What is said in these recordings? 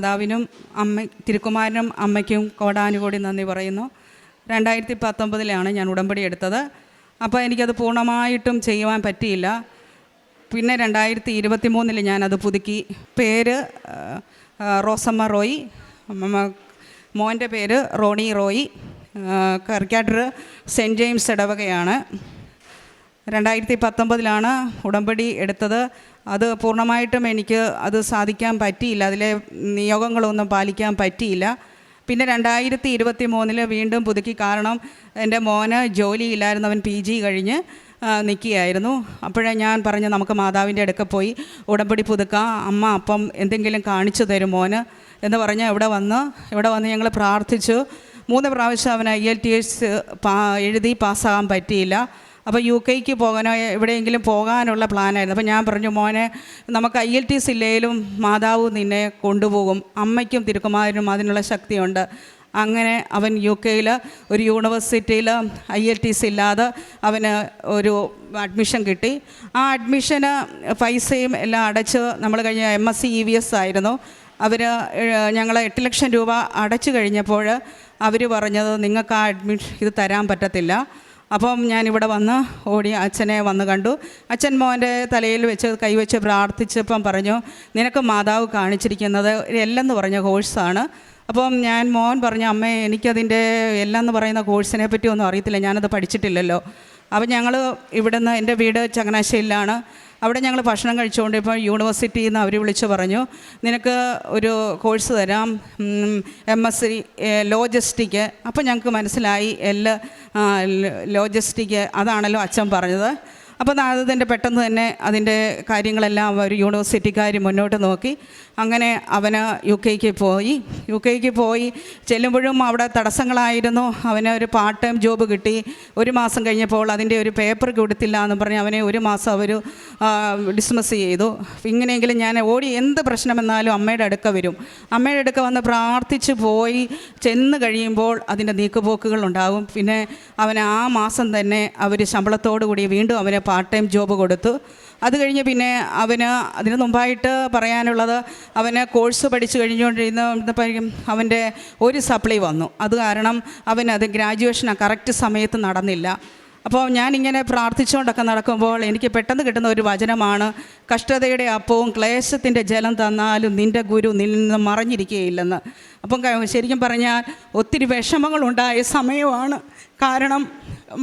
മാതാവിനും തിരുക്കുമാരനും അമ്മയ്ക്കും കോടാനുകോടി നന്ദി പറയുന്നു. 2019 ഞാൻ ഉടമ്പടി എടുത്തത്. അപ്പോൾ എനിക്കത് പൂർണ്ണമായിട്ടും ചെയ്യുവാൻ പറ്റിയില്ല. പിന്നെ 2023 ഞാനത് പുതുക്കി. പേര് റോസമ്മ റോയി, മോൻ്റെ പേര് റോണി റോയി, കറിക്കാട്ടർ സെൻറ്റ് ജെയിംസ് ഇടവകയാണ്. 2019 ഉടമ്പടി എടുത്തത്. അത് പൂർണ്ണമായിട്ടും എനിക്ക് അത് സാധിക്കാൻ പറ്റിയില്ല, അതിലെ നിയോഗങ്ങളൊന്നും പാലിക്കാൻ പറ്റിയില്ല. പിന്നെ 2023 വീണ്ടും പുതുക്കി. കാരണം എൻ്റെ മോന് ജോലിയില്ലായിരുന്നു, അവൻ PG കഴിഞ്ഞ് നിൽക്കുകയായിരുന്നു. അപ്പോഴേ ഞാൻ പറഞ്ഞു നമുക്ക് മാതാവിൻ്റെ അടുക്ക പോയി ഉടമ്പടി പുതുക്കാം, അമ്മ അപ്പം എന്തെങ്കിലും കാണിച്ചു തരും മോന് എന്ന് പറഞ്ഞ് ഇവിടെ വന്ന് ഞങ്ങൾ പ്രാർത്ഥിച്ചു. 3 പ്രാവശ്യം അവന് IELTS എഴുതി പാസ്സാകാൻ പറ്റിയില്ല. അപ്പോൾ UK പോകാനോ എവിടെയെങ്കിലും പോകാനുള്ള പ്ലാനായിരുന്നു. അപ്പോൾ ഞാൻ പറഞ്ഞു മോനെ നമുക്ക് IELTS ഇല്ലെങ്കിലും മാതാവ് നിന്നെ കൊണ്ടുപോകും, അമ്മയ്ക്കും തിരുക്കുമാരനും അതിനുള്ള ശക്തിയുണ്ട്. അങ്ങനെ അവൻ UK ഒരു യൂണിവേഴ്സിറ്റിയിൽ IELTS ഇല്ലാതെ അവന് ഒരു അഡ്മിഷൻ കിട്ടി. ആ അഡ്മിഷന് പൈസയും എല്ലാം അടച്ച് നമ്മൾ കഴിഞ്ഞ MSc EVS ആയിരുന്നു. ഞങ്ങൾ 8 ലക്ഷം രൂപ അടച്ചു കഴിഞ്ഞപ്പോൾ അവർ പറഞ്ഞത് നിങ്ങൾക്ക് ആ ഇത് തരാൻ പറ്റത്തില്ല. അപ്പം ഞാനിവിടെ ഓടി അച്ഛനെ കണ്ടു. അച്ഛൻ മോൻ്റെ തലയിൽ വെച്ച് കൈവച്ച് പ്രാർത്ഥിച്ചപ്പം പറഞ്ഞു നിനക്ക് മാതാവ് കാണിച്ചിരിക്കുന്നത് എല്ലെന്ന് പറഞ്ഞ കോഴ്സാണ്. അപ്പം മോൻ പറഞ്ഞു അമ്മേ എനിക്കതിൻ്റെ എല്ലെന്ന് പറയുന്ന കോഴ്സിനെ പറ്റി ഒന്നും അറിയത്തില്ല, ഞാനത് പഠിച്ചിട്ടില്ലല്ലോ. അപ്പം ഞങ്ങൾ ഇവിടുന്ന്, എൻ്റെ വീട് ചങ്ങനാശ്ശേരിയിലാണ്, അവിടെ ഞങ്ങൾ ഭക്ഷണം കഴിച്ചുകൊണ്ട് ഇപ്പോൾ യൂണിവേഴ്സിറ്റിയിൽ നിന്ന് അവർ വിളിച്ച് പറഞ്ഞു നിനക്ക് ഒരു കോഴ്സ് തരാം, MSc ലോജിസ്റ്റിക്. അപ്പോൾ ഞങ്ങൾക്ക് മനസ്സിലായി ലോജിസ്റ്റിക് അതാണല്ലോ അച്ഛൻ പറഞ്ഞത്. അപ്പോൾ അതിൻ്റെ പെട്ടെന്ന് തന്നെ അതിൻ്റെ കാര്യങ്ങളെല്ലാം അവർ യൂണിവേഴ്സിറ്റിക്കാർ മുന്നോട്ട് നോക്കി. അങ്ങനെ അവന് UK പോയി ചെല്ലുമ്പോഴും അവിടെ തടസ്സങ്ങളായിരുന്നു. അവന് ഒരു പാർട്ട് ടൈം ജോബ് കിട്ടി. 1 മാസം കഴിഞ്ഞപ്പോൾ അതിൻ്റെ ഒരു പേപ്പർ കൊടുത്തില്ല എന്ന് പറഞ്ഞ് അവനെ 1 മാസം അവർ ഡിസ്മിസ് ചെയ്തു. ഇങ്ങനെയെങ്കിലും ഞാൻ ഓടി എന്ത് പ്രശ്നമെന്നാലും അമ്മയുടെ അടുക്ക വരും. അമ്മയുടെ അടുക്ക വന്ന് പ്രാർത്ഥിച്ച് പോയി ചെന്ന് കഴിയുമ്പോൾ അതിൻ്റെ നീക്കുപോക്കുകൾ ഉണ്ടാകും. പിന്നെ അവന് ആ മാസം തന്നെ അവർ ശമ്പളത്തോടു കൂടി വീണ്ടും അവന് പാർട്ട് ടൈം ജോബ് കൊടുത്തു. അത് കഴിഞ്ഞ് പിന്നെ അതിന് മുമ്പായിട്ട് പറയാനുള്ളത് അവന് കോഴ്സ് പഠിച്ചു കഴിഞ്ഞുകൊണ്ടിരുന്നപ്പോഴേക്കും അവൻ്റെ ഒരു സപ്ലൈ വന്നു. അത് കാരണം അവനത് ഗ്രാജുവേഷൻ കറക്റ്റ് സമയത്ത് നടന്നില്ല. അപ്പോൾ ഞാനിങ്ങനെ പ്രാർത്ഥിച്ചുകൊണ്ടൊക്കെ നടക്കുമ്പോൾ എനിക്ക് പെട്ടെന്ന് കിട്ടുന്ന ഒരു വചനമാണ് കഷ്ടതയുടെ അപ്പവും ക്ലേശത്തിൻ്റെ ജലം തന്നാലും നിൻ്റെ ഗുരു നിന്നിൽ നിന്ന് മറഞ്ഞിരിക്കുകയില്ലെന്ന്. അപ്പം ശരിക്കും പറഞ്ഞാൽ ഒത്തിരി വിഷമങ്ങളുണ്ടായ സമയമാണ്. കാരണം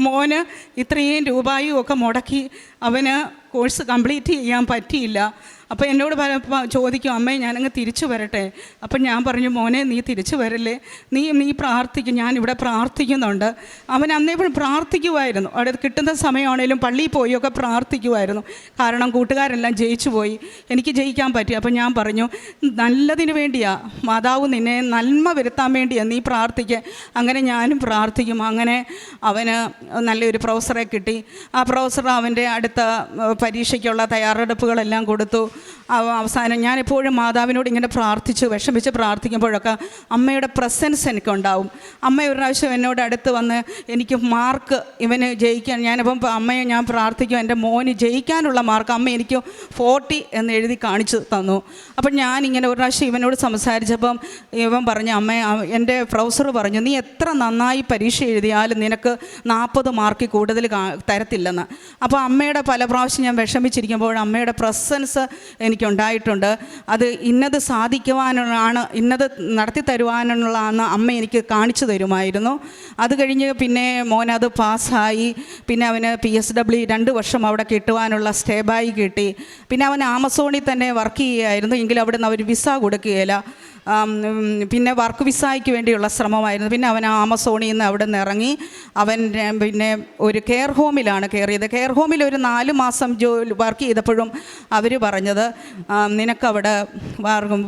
മോന് ഇത്രയും രൂപയും ഒക്കെ മുടക്കി അവന് കോഴ്സ് കംപ്ലീറ്റ് ചെയ്യാൻ പറ്റിയില്ല. അപ്പോൾ എന്നോട് ചോദിക്കും അമ്മേ ഞാനങ്ങ് തിരിച്ചു വരട്ടെ. അപ്പം ഞാൻ പറഞ്ഞു മോനെ നീ തിരിച്ചു വരല്ലേ, നീ പ്രാർത്ഥിക്കും, ഞാനിവിടെ പ്രാർത്ഥിക്കുന്നുണ്ട്. അവൻ അന്നേപ്പോഴും പ്രാർത്ഥിക്കുമായിരുന്നു. അവിടെ കിട്ടുന്ന സമയമാണേലും പള്ളിയിൽ പോയൊക്കെ പ്രാർത്ഥിക്കുമായിരുന്നു. കാരണം കൂട്ടുകാരെല്ലാം ജയിച്ചു പോയി, എനിക്ക് ജയിക്കാൻ പറ്റി. അപ്പം ഞാൻ പറഞ്ഞു നല്ലതിന് വേണ്ടിയാണ്, മാതാവ് നിന്നെ നന്മ വരുത്താൻ വേണ്ടിയാണ് നീ പ്രാർത്ഥിക്കുക. അങ്ങനെ ഞാനും പ്രാർത്ഥിക്കും. അങ്ങനെ അവന് നല്ലൊരു പ്രൊഫസറെ കിട്ടി. ആ പ്രൊഫസർ അവൻ്റെ അടുത്ത പരീക്ഷയ്ക്കുള്ള തയ്യാറെടുപ്പുകളെല്ലാം കൊടുത്തു. അവസാനം ഞാനെപ്പോഴും മാതാവിനോട് ഇങ്ങനെ വിഷമിച്ച് പ്രാർത്ഥിക്കുമ്പോഴൊക്കെ അമ്മയുടെ പ്രസൻസ് എനിക്കുണ്ടാവും. അമ്മ ഒരു പ്രാവശ്യം എന്നോട് അടുത്ത് വന്ന് എനിക്ക് മാർക്ക് ഇവന് ജയിക്കാൻ, ഞാനിപ്പം അമ്മയെ ഞാൻ പ്രാർത്ഥിക്കും എൻ്റെ മോന് ജയിക്കാനുള്ള മാർക്ക് അമ്മ എനിക്ക് 40 എന്ന് എഴുതി കാണിച്ചു തന്നു. അപ്പം ഞാനിങ്ങനെ ഒരു പ്രാവശ്യം ഇവനോട് സംസാരിച്ചപ്പം ഇവൻ പറഞ്ഞു അമ്മ എൻ്റെ പ്രൊഫസർ പറഞ്ഞു നീ എത്ര നന്നായി പരീക്ഷ എഴുതിയാലും നിനക്ക് 40 മാർക്കിൽ കൂടുതൽ തരത്തില്ലെന്ന്. അപ്പോൾ അമ്മയുടെ പല പ്രാവശ്യം ഞാൻ വിഷമിച്ചിരിക്കുമ്പോൾ അമ്മയുടെ പ്രസൻസ് എനിക്കുണ്ടായിട്ടുണ്ട്. അത് ഇന്നത് സാധിക്കുവാനുള്ളതാണ്, ഇന്നത് നടത്തി തരുവാനുള്ളതാണ് അമ്മ എനിക്ക് കാണിച്ചു തരുമായിരുന്നു. അത് കഴിഞ്ഞ് പിന്നെ മോനത് പാസ്സായി. പിന്നെ അവന് PSW 2 വർഷം അവിടെ കിട്ടുവാനുള്ള സ്റ്റേബായി കിട്ടി. പിന്നെ അവൻ ആമസോണിൽ തന്നെ വർക്ക് ചെയ്യുകയായിരുന്നു. എങ്കിലും അവിടെ നിന്ന് അവർ വിസ കൊടുക്കുകയില്ല. പിന്നെ വർക്ക് വിസയ്ക്ക് വേണ്ടിയുള്ള ശ്രമമായിരുന്നു. പിന്നെ അവൻ ആമസോണിൽ നിന്ന് അവിടെ നിന്ന് ഇറങ്ങി അവൻ പിന്നെ ഒരു കെയർ ഹോമിലാണ് കയറിയത്. കെയർ ഹോമിൽ ഒരു 4 മാസം വർക്ക് ചെയ്തപ്പോഴും അവർ പറഞ്ഞത് നിനക്കവിടെ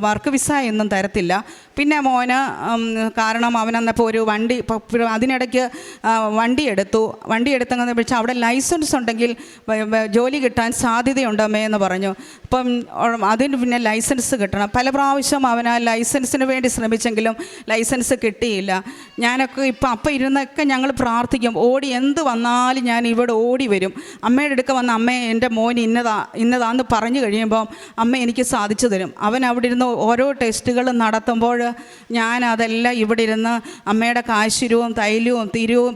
വർക്ക് വിസ ഒന്നും തരത്തില്ല. പിന്നെ മോന് കാരണം അവനന്നപ്പോൾ ഒരു അതിനിടയ്ക്ക് വണ്ടി എടുത്തെന്ന് വെച്ചാൽ അവിടെ ലൈസൻസ് ഉണ്ടെങ്കിൽ ജോലി കിട്ടാൻ സാധ്യതയുണ്ടമ്മേ എന്ന് പറഞ്ഞു. അപ്പം അതിന് പിന്നെ ലൈസൻസ് കിട്ടണം. പല പ്രാവശ്യം അവൻ ആ ലൈസൻസ് ലൈസൻസിന് വേണ്ടി ശ്രമിച്ചെങ്കിലും ലൈസൻസ് കിട്ടിയില്ല. ഞാനൊക്കെ അപ്പം ഇരുന്നൊക്കെ ഞങ്ങൾ പ്രാർത്ഥിക്കും. എന്ത് വന്നാലും ഞാൻ ഇവിടെ ഓടി വരും. അമ്മയുടെ അടുക്ക വന്ന് അമ്മ എൻ്റെ മോൻ ഇന്നതാന്ന് പറഞ്ഞു കഴിയുമ്പം അമ്മ എനിക്ക് സാധിച്ചു തരും. അവൻ അവിടെ ഇരുന്ന് ഓരോ ടെസ്റ്റുകൾ നടത്തുമ്പോൾ ഞാൻ അതെല്ലാം ഇവിടെ ഇരുന്ന് അമ്മയുടെ കാശുരവും തൈലവും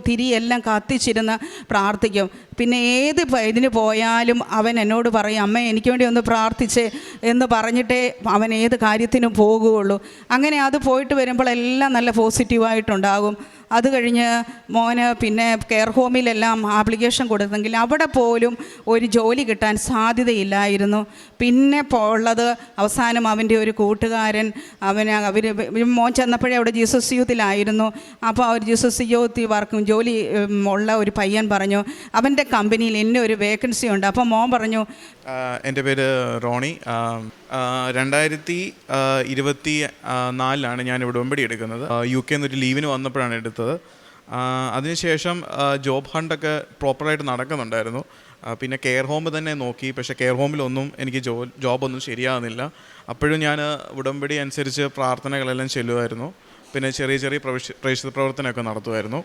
തിരിയെല്ലാം കത്തിച്ചിരുന്ന് പ്രാർത്ഥിക്കും. പിന്നെ ഇതിന് പോയാലും അവൻ എന്നോട് പറയും, അമ്മ എനിക്ക് വേണ്ടി ഒന്ന് പ്രാർത്ഥിച്ചേ എന്ന് പറഞ്ഞിട്ടേ അവൻ ഏത് കാര്യത്തിനും പോകുകയുള്ളൂ. അങ്ങനെ അത് പോയിട്ട് വരുമ്പോഴെല്ലാം നല്ല പോസിറ്റീവായിട്ടുണ്ടാകും. അത് കഴിഞ്ഞ് മോന് പിന്നെ കെയർ ഹോമിലെല്ലാം ആപ്ലിക്കേഷൻ കൊടുത്തെങ്കിൽ അവിടെ പോലും ഒരു ജോലി കിട്ടാൻ സാധ്യതയില്ലായിരുന്നു. പിന്നെ ഉള്ളത് അവസാനം അവൻ്റെ ഒരു കൂട്ടുകാരൻ മോൻ ചെന്നപ്പോഴേ അവിടെ ജീസസ് യൂത്തിലായിരുന്നു. അപ്പോൾ അവർ ജീസസ് യൂത്ത് ജോലി ഉള്ള ഒരു പയ്യൻ പറഞ്ഞു, അവൻ്റെ കമ്പനിയിൽ ഇന്ന ഒരു വേക്കൻസി ഉണ്ട്. അപ്പോൾ മോൻ പറഞ്ഞു, എൻ്റെ പേര് റോണി. 2024 ഞാൻ ഇവിടെ ഉടമ്പടി എടുക്കുന്നത്. UK എന്നൊരു ലീവിന് വന്നപ്പോഴാണ് എടുത്തത്. അതിനുശേഷം ജോബ് ഹണ്ടൊക്കെ പ്രോപ്പറായിട്ട് നടക്കുന്നുണ്ടായിരുന്നു. പിന്നെ കെയർ ഹോം തന്നെ നോക്കി, പക്ഷേ കെയർ ഹോമിലൊന്നും എനിക്ക് ജോബൊന്നും ശരിയാകുന്നില്ല. അപ്പോഴും ഞാൻ ഉടമ്പടി അനുസരിച്ച് പ്രാർത്ഥനകളെല്ലാം ചെല്ലുമായിരുന്നു. പിന്നെ ചെറിയ ചെറിയ പ്രേക്ഷിത പ്രവർത്തനമൊക്കെ നടത്തുമായിരുന്നു.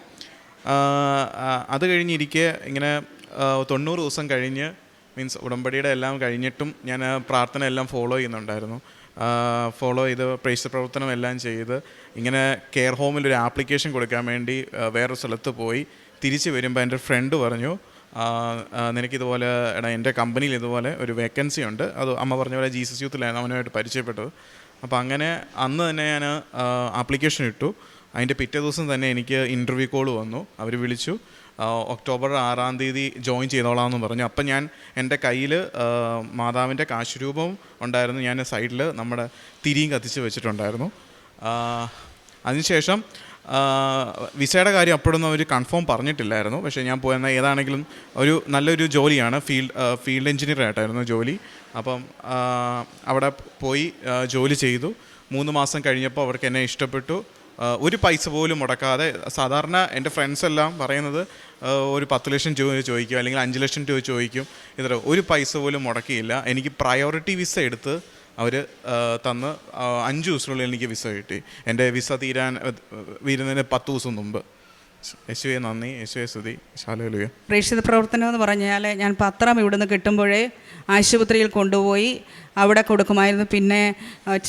അത് കഴിഞ്ഞിരിക്കെ ഇങ്ങനെ 90 ദിവസം കഴിഞ്ഞ് മീൻസ് ഉടമ്പടിയുടെ എല്ലാം കഴിഞ്ഞിട്ടും ഞാൻ പ്രാർത്ഥന എല്ലാം ഫോളോ ചെയ്യുന്നുണ്ടായിരുന്നു. ഫോളോ ചെയ്ത് പ്രേക്ഷിത പ്രവർത്തനം എല്ലാം ചെയ്ത് ഇങ്ങനെ കെയർ ഹോമിലൊരു ആപ്ലിക്കേഷൻ കൊടുക്കാൻ വേണ്ടി വേറൊരു സ്ഥലത്ത് പോയി തിരിച്ച് വരുമ്പോൾ എൻ്റെ ഫ്രണ്ട് പറഞ്ഞു, നിനക്കിതുപോലെ എൻ്റെ കമ്പനിയിൽ ഇതുപോലെ ഒരു വേക്കൻസി ഉണ്ട്. അത് അമ്മ പറഞ്ഞ പോലെ ജീസസ് യൂത്തിലായിരുന്നു അവനുമായിട്ട് പരിചയപ്പെട്ടത്. അപ്പോൾ അങ്ങനെ അന്ന് തന്നെ ഞാൻ ആപ്ലിക്കേഷൻ ഇട്ടു. അതിൻ്റെ പിറ്റേ ദിവസം തന്നെ എനിക്ക് ഇൻ്റർവ്യൂ കോൾ വന്നു. അവർ വിളിച്ചു, ഒക്ടോബർ 6 ജോയിൻ ചെയ്തോളാമെന്ന് പറഞ്ഞു. അപ്പം ഞാൻ എൻ്റെ കയ്യിൽ മാതാവിൻ്റെ കാശുരൂപം ഉണ്ടായിരുന്നു. ഞാൻ സൈഡിൽ നമ്മുടെ തിരിയും കത്തിച്ച് വെച്ചിട്ടുണ്ടായിരുന്നു. അതിനുശേഷം വിസയുടെ കാര്യം അപ്പോഴൊന്നും അവർ കൺഫേം പറഞ്ഞിട്ടില്ലായിരുന്നു. പക്ഷേ ഞാൻ പോയെന്നാൽ ഏതാണെങ്കിലും നല്ലൊരു ജോലിയാണ്, ഫീൽഡ് എഞ്ചിനീയർ ആയിട്ടായിരുന്നു ജോലി. അപ്പം അവിടെ പോയി ജോലി ചെയ്തു. 3 മാസം കഴിഞ്ഞപ്പോൾ അവർക്ക് എന്നെ ഇഷ്ടപ്പെട്ടു. ഒരു പൈസ പോലും മുടക്കാതെ. സാധാരണ എൻ്റെ ഫ്രണ്ട്സ് എല്ലാം പറയുന്നത് ഒരു 10 ലക്ഷം രൂപ ചോദിക്കും, അല്ലെങ്കിൽ 5 ലക്ഷം രൂപ ചോദിക്കും. ഒരു പൈസ പോലും മുടക്കിയില്ല. എനിക്ക് പ്രയോറിറ്റി വിസ എടുത്ത് അവർ തന്ന് 5 ദിവസത്തിനുള്ളിൽ എനിക്ക് വിസ കിട്ടി. എൻ്റെ വിസ വീരുന്നതിന് 10 ദിവസം മുമ്പ്. യേശുവേ നന്ദി, യേശുവേ സ്തുതി, ഹല്ലേലൂയ. പ്രേക്ഷിത പ്രവർത്തനം എന്ന് പറഞ്ഞാൽ ഞാൻ പത്രം ഇവിടുന്ന് കിട്ടുമ്പോഴേ ആശുപത്രിയിൽ കൊണ്ടുപോയി അവിടെ കൊടുക്കുമായിരുന്നു. പിന്നെ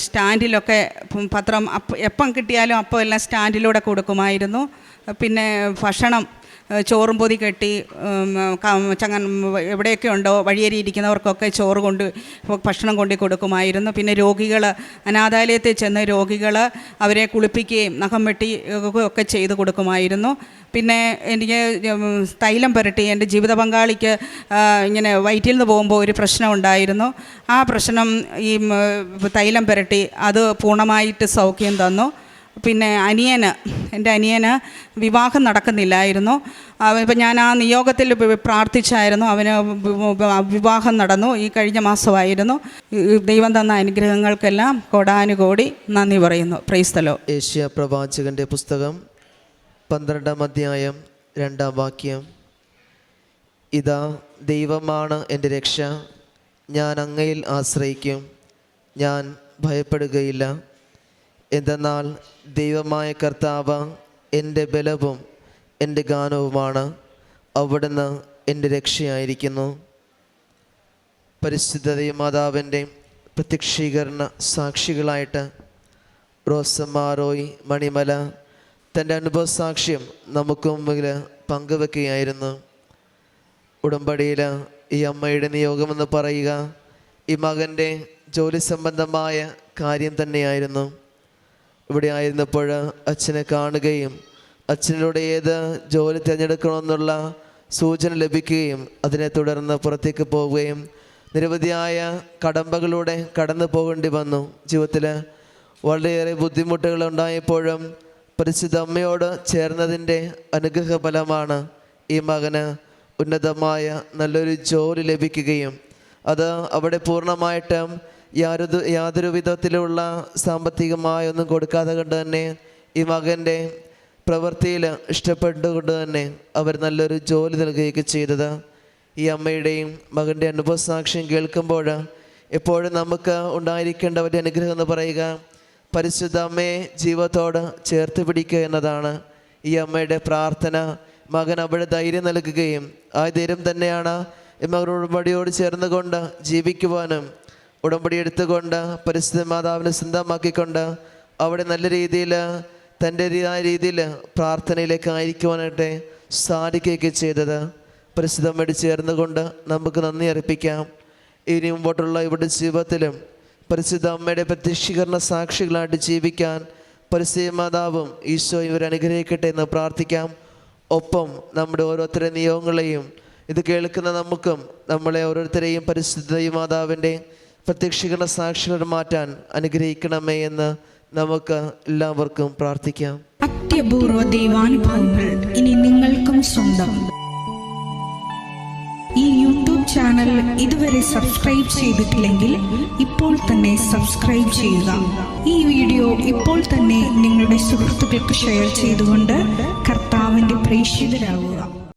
സ്റ്റാൻഡിലൊക്കെ പത്രം എപ്പം കിട്ടിയാലും അപ്പോൾ എല്ലാം സ്റ്റാൻഡിലൂടെ കൊടുക്കുമായിരുന്നു. പിന്നെ ഭക്ഷണം ചോറും പൊതി കെട്ടി എവിടെയൊക്കെ ഉണ്ടോ വഴിയേരി ഇരിക്കുന്നവർക്കൊക്കെ ഭക്ഷണം കൊണ്ട് കൊടുക്കുമായിരുന്നു. പിന്നെ അനാഥാലയത്തിൽ ചെന്ന് അവരെ കുളിപ്പിക്കുകയും നഖം വെട്ടി ഒക്കെ ചെയ്ത് കൊടുക്കുമായിരുന്നു. പിന്നെ എനിക്ക് തൈലം പുരട്ടി എൻ്റെ ജീവിത പങ്കാളിക്ക് ഇങ്ങനെ വയറ്റിൽ നിന്ന് പോകുമ്പോൾ ഒരു പ്രശ്നം ഉണ്ടായിരുന്നു. ആ പ്രശ്നം ഈ തൈലം പുരട്ടി അത് പൂർണ്ണമായിട്ട് സൗഖ്യം തന്നു. പിന്നെ എൻ്റെ അനിയന് വിവാഹം നടക്കുന്നില്ലായിരുന്നു. ഇപ്പം ഞാൻ ആ നിയോഗത്തിൽ പ്രാർത്ഥിച്ചായിരുന്നു. അവന് വിവാഹം നടന്നു. ഈ കഴിഞ്ഞ മാസമായിരുന്നു. ദൈവം തന്ന അനുഗ്രഹങ്ങൾക്കെല്ലാം കോടാനുകോടി നന്ദി പറയുന്നു. Praise the Lord. യേശയ്യാ പ്രവാചകന്റെ പുസ്തകം 12-ാം അധ്യായം 2-ാം വാക്യം. ഇതാ ദൈവമാണ് എൻ്റെ രക്ഷ, ഞാൻ അങ്ങയിൽ ആശ്രയിക്കും, ഞാൻ ഭയപ്പെടുകയില്ല. എന്തെന്നാൽ ദൈവമായ കർത്താവ് എൻ്റെ ബലവും എൻ്റെ ഗാനവുമാണ്, അവിടുന്ന് എൻ്റെ രക്ഷയായിരിക്കുന്നു. പരിശുദ്ധ ദൈവമാതാവിൻ്റെ പ്രത്യക്ഷീകരണ സാക്ഷികളായിട്ട് റോസമ്മാറോയ് മണിമല തൻ്റെ അനുഭവ സാക്ഷ്യം നമുക്ക് മുമ്പിൽ പങ്കുവെക്കുകയായിരുന്നു. ഉടമ്പടിയിൽ ഈ അമ്മയുടെ നിയോഗമെന്ന് പറയുക ഈ മകൻ്റെ ജോലി സംബന്ധമായ കാര്യം തന്നെയായിരുന്നു. ഇവിടെ ആയിരുന്നപ്പോൾ അച്ഛനെ കാണുകയും അച്ഛനിലൂടെ ഏത് ജോലി തിരഞ്ഞെടുക്കണമെന്നുള്ള സൂചന ലഭിക്കുകയും അതിനെ തുടർന്ന് പുറത്തേക്ക് പോവുകയും നിരവധിയായ കടമ്പകളിലൂടെ കടന്നു പോകേണ്ടി വന്നു. ജീവിതത്തിൽ വളരെയേറെ ബുദ്ധിമുട്ടുകൾ ഉണ്ടായപ്പോഴും പരിശുദ്ധ അമ്മയോട് ചേർന്നതിൻ്റെ അനുഗ്രഹ ഫലമാണ് ഈ മകന് ഉന്നതമായ നല്ലൊരു ജോലി ലഭിക്കുകയും അത് അവിടെ പൂർണ്ണമായിട്ടും യാതൊരു വിധത്തിലുള്ള സാമ്പത്തികമായ ഒന്നും കൊടുക്കാതെ കൊണ്ട് തന്നെ ഈ മകൻ്റെ പ്രവൃത്തിയിൽ ഇഷ്ടപ്പെട്ടുകൊണ്ട് തന്നെ അവർ നല്ലൊരു ജോലി നൽകുകയൊക്കെ ചെയ്തത്. ഈ അമ്മയുടെയും മകൻ്റെ അനുഭവ സാക്ഷ്യം കേൾക്കുമ്പോൾ എപ്പോഴും നമുക്ക് ഉണ്ടായിരിക്കേണ്ട ഒരു അനുഗ്രഹം എന്ന് പറയുക, പരിശുദ്ധ അമ്മയെ ജീവിതത്തോട് ചേർത്ത് പിടിക്കുക എന്നതാണ് ഈ അമ്മയുടെ പ്രാർത്ഥന. മകൻ അവിടെ ധൈര്യം നൽകുകയും ആ ധൈര്യം തന്നെയാണ് ഈ മകൻ ഉടമ്പടിയോട് ചേർന്നുകൊണ്ട് ജീവിക്കുവാനും ഉടമ്പടി എടുത്തുകൊണ്ട് പരിശുദ്ധ മാതാവിനെ സ്വന്തമാക്കിക്കൊണ്ട് അവിടെ നല്ല രീതിയിൽ തൻ്റെതായ രീതിയിൽ പ്രാർത്ഥനയിലേക്ക് ആയിരിക്കുവാനായിട്ട് സാധിക്കുകയൊക്കെ ചെയ്തത്. പരിശുദ്ധ അമ്മയോട് ചേർന്നുകൊണ്ട് നമുക്ക് നന്ദി അർപ്പിക്കാം. ഇനി മുമ്പോട്ടുള്ള ഇവിടെ ജീവിതത്തിലും പരിശുദ്ധ അമ്മയുടെ പ്രത്യക്ഷീകരണ സാക്ഷികളായിട്ട് ജീവിക്കാൻ പരിശുദ്ധ മാതാവും ഈശോ ഇവരെ അനുഗ്രഹിക്കട്ടെ എന്ന് പ്രാർത്ഥിക്കാം. ഒപ്പം നമ്മുടെ ഓരോരുത്തരുടെ നിയോഗങ്ങളെയും ഇത് കേൾക്കുന്ന നമുക്കും നമ്മളെ ഓരോരുത്തരെയും പരിശുദ്ധ മാതാവിൻ്റെ പ്രത്യക്ഷീകരണ സാക്ഷികൾ മാറ്റാൻ അനുഗ്രഹിക്കണമേ എന്ന് നമുക്ക് എല്ലാവർക്കും പ്രാർത്ഥിക്കാം. അത്യപൂർവ ദൈവാനുഭവങ്ങൾ ഇനി നിങ്ങൾക്കും സ്വന്തം. ഈ യൂട്യൂബ് ചാനൽ ഇതുവരെ സബ്സ്ക്രൈബ് ചെയ്തിട്ടില്ലെങ്കിൽ ഇപ്പോൾ തന്നെ സബ്സ്ക്രൈബ് ചെയ്യുക. ഈ വീഡിയോ ഇപ്പോൾ തന്നെ നിങ്ങളുടെ സുഹൃത്തുക്കൾക്ക് ഷെയർ ചെയ്തുകൊണ്ട് കർത്താവിൻ്റെ പ്രേക്ഷിതരാകുക.